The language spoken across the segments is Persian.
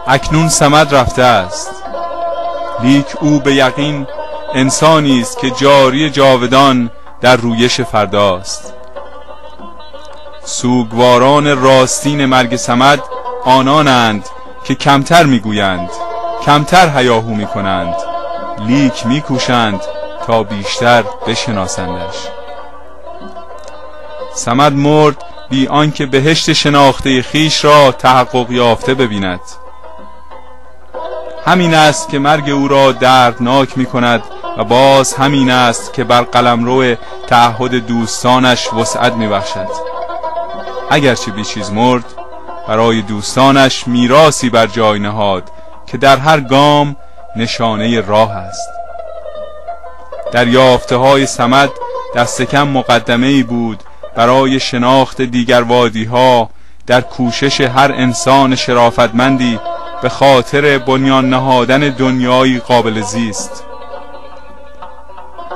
اکنون صمد رفته است، لیک او به یقین انسانی است که جاری جاودان در رویش فرداست. سوگواران راستین مرگ صمد آنانند که کمتر میگویند، کمتر هیاهو میکنند، لیک میکوشند تا بیشتر بشناسندش. صمد مرد بی آنکه بهشت شناخته خیش را تحقق یافته ببیند. همین است که مرگ او را دردناک می کند و باز همین است که بر قلمرو تعهد دوستانش وسعت می بخشد. اگرچه بی چیز مرد، برای دوستانش میراثی بر جای نهاد که در هر گام نشانه راه است. در یافته‌های صمد دست کم مقدمه‌ای بود برای شناخت دیگر وادی‌ها در کوشش هر انسان شرافتمندی به خاطر بنیان نهادن دنیایی قابل زیست.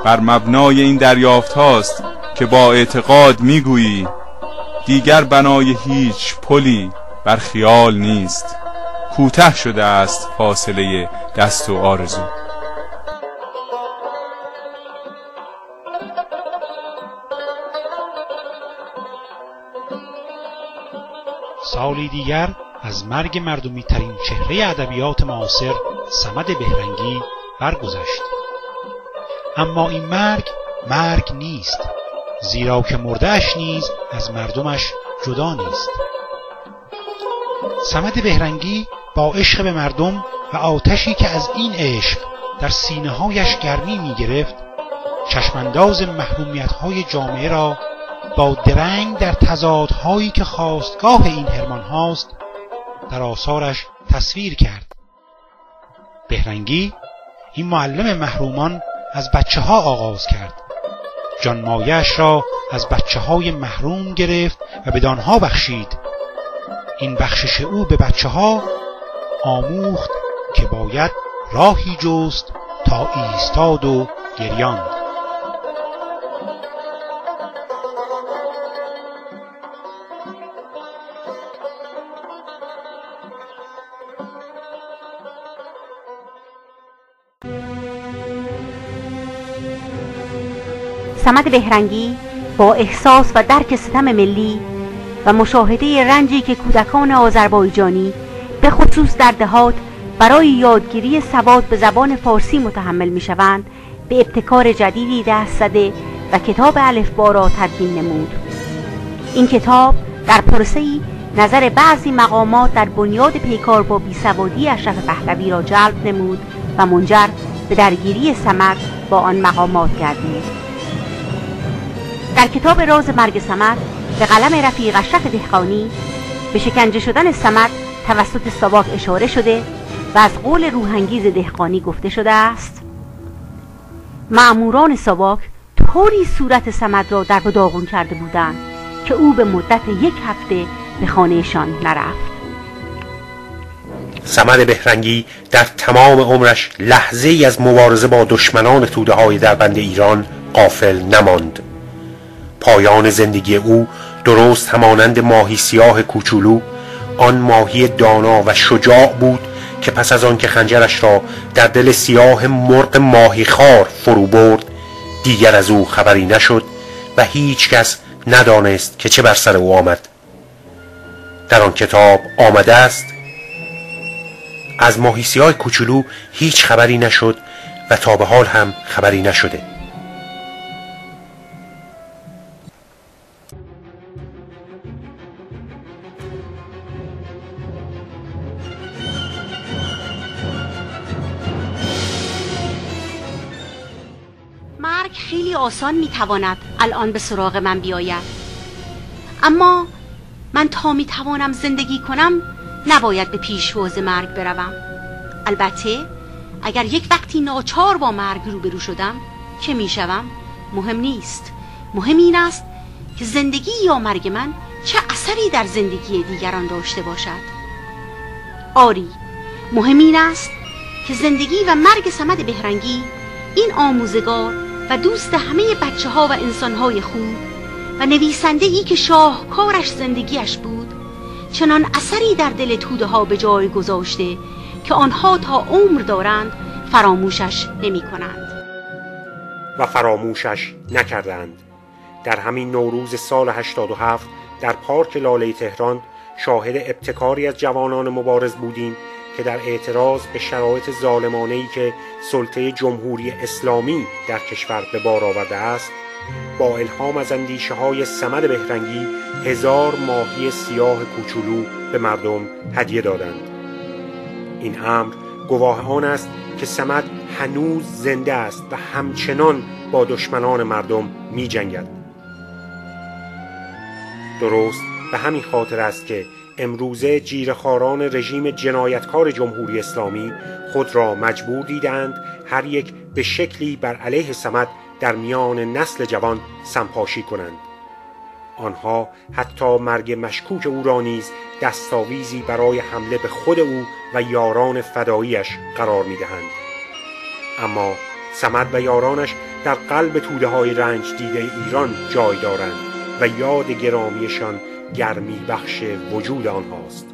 بر مبنای این دریافت هاست که با اعتقاد میگویی دیگر بنای هیچ پلی بر خیال نیست، کوتاه شده است فاصله دست و آرزو. سالی دیگر از مرگ مردمی ترین چهره ادبیات معاصر صمد بهرنگی برگذشت. اما این مرگ نیست، زیرا که مرده‌اش نیز از مردمش جدا نیست. صمد بهرنگی با عشق به مردم و آتشی که از این عشق در سینه‌هایش گرمی می‌گرفت، چشمانداز محرومیت‌های جامعه را با درنگ در تضادهایی که خواستگاه این حرمان هاست در آثارش تصویر کرد. بهرنگی این معلم محرومان از بچه ها آغاز کرد، جانمایه‌اش را از بچه های محروم گرفت و بدانها بخشید. این بخشش او به بچه ها آموخت که باید راهی جست تا ایستاد و گریاند. صمد بهرنگی با احساس و درک ستم ملی و مشاهده رنجی که کودکان آذربایجانی به خصوص در دهات برای یادگیری سواد به زبان فارسی متحمل می‌شوند، به ابتکار جدیدی دست زده و کتاب الفبا را تدوین نمود. این کتاب در پرسه‌ای نظر بعضی مقامات در بنیاد پیکار با بیسوادی اشرف پهلوی را جلب نمود و منجر به درگیری صمد با آن مقامات گردید. در کتاب راز مرگ صمد به قلم رفیق اشرف دهقانی به شکنجه شدن صمد توسط ساواک اشاره شده و از قول روحانگیز دهقانی گفته شده است: مأموران ساواک طوری صورت صمد را در و داغون کرده بودند که او به مدت 1 هفته به خانهشان نرفت. صمد بهرنگی در تمام عمرش لحظه ای از مبارزه با دشمنان توده های دربند ایران غافل نماند. پایان زندگی او درست همانند ماهی سیاه کوچولو، آن ماهی دانا و شجاع بود که پس از آن که خنجرش را در دل سیاه مرغ ماهی خار فرو برد، دیگر از او خبری نشد و هیچ کس ندانست که چه بر سر او آمد. در آن کتاب آمده است: از ماهی سیاه کوچولو هیچ خبری نشد و تا به حال هم خبری نشده. مرگ خیلی آسان میتواند الان به سراغ من بیاید، اما من تا میتوانم زندگی کنم نباید به پیشواز مرگ بروم. البته اگر یک وقتی ناچار با مرگ روبرو شدم که میشوم مهم نیست. مهم این است که زندگی یا مرگ من چه اثری در زندگی دیگران داشته باشد. آری، مهم این است که زندگی و مرگ صمد بهرنگی این آموزگار و دوست همه بچه ها و انسان های خوب و نویسنده ای که شاهکارش زندگیش بود، چنان اثری در دل توده ها به جای گذاشته که آنها تا عمر دارند فراموشش نمی کنند و فراموشش نکردند. در همین نوروز سال 87 در پارک لاله تهران شاهد ابتکاری از جوانان مبارز بودیم که در اعتراض به شرایط ظالمانه‌ای که سلطه جمهوری اسلامی در کشور به بار آورده است، با الهام از اندیشه‌های صمد بهرنگی 1000 ماهی سیاه کوچولو به مردم هدیه دادند. این امر گواه آن است که صمد هنوز زنده است و همچنان با دشمنان مردم می جنگد. درست به همین خاطر است که امروزه جیره‌خواران رژیم جنایتکار جمهوری اسلامی خود را مجبور دیدند هر یک به شکلی بر علیه صمد در میان نسل جوان سمپاشی کنند. آنها حتی مرگ مشکوک او را نیز دستاویزی برای حمله به خود او و یاران فداییش قرار می‌دهند. اما صمد و یارانش در قلب توده‌های رنج دیده ایران جای دارند و یاد گرامیشان گرمی بخش وجود آنهاست.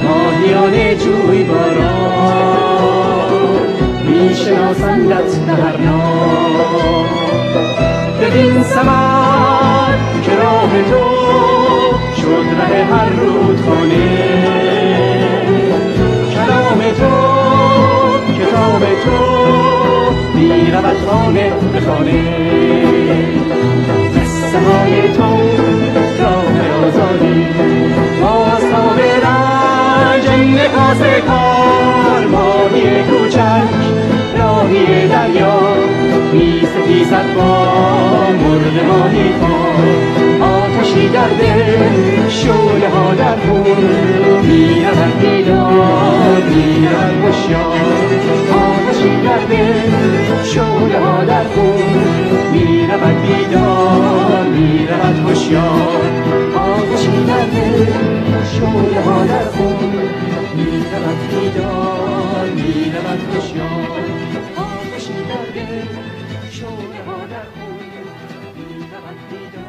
ماهیان جوی باران میشناسندت هر نام. ببین صمد که راه تو شد ره هر رودخانه، کلام تو کتاب تو میرود خانه به خانه. قصه های تو راه آزادی باز تا به رنج نکاس کار. ماهی کوچک راهی دریا می ستیزد با مرغ ماهی خوار. آتشی در دل شعله ها در خون میرود بیدار میرود هوشیار. آتشی در دل شعله ها در خون میرود بیدار میرود هوشیار. آتشی در دل شعله ها در خون میرود بیدار میرود هوشیار. آتشی در دل شعله ها در خون میرود بیدار.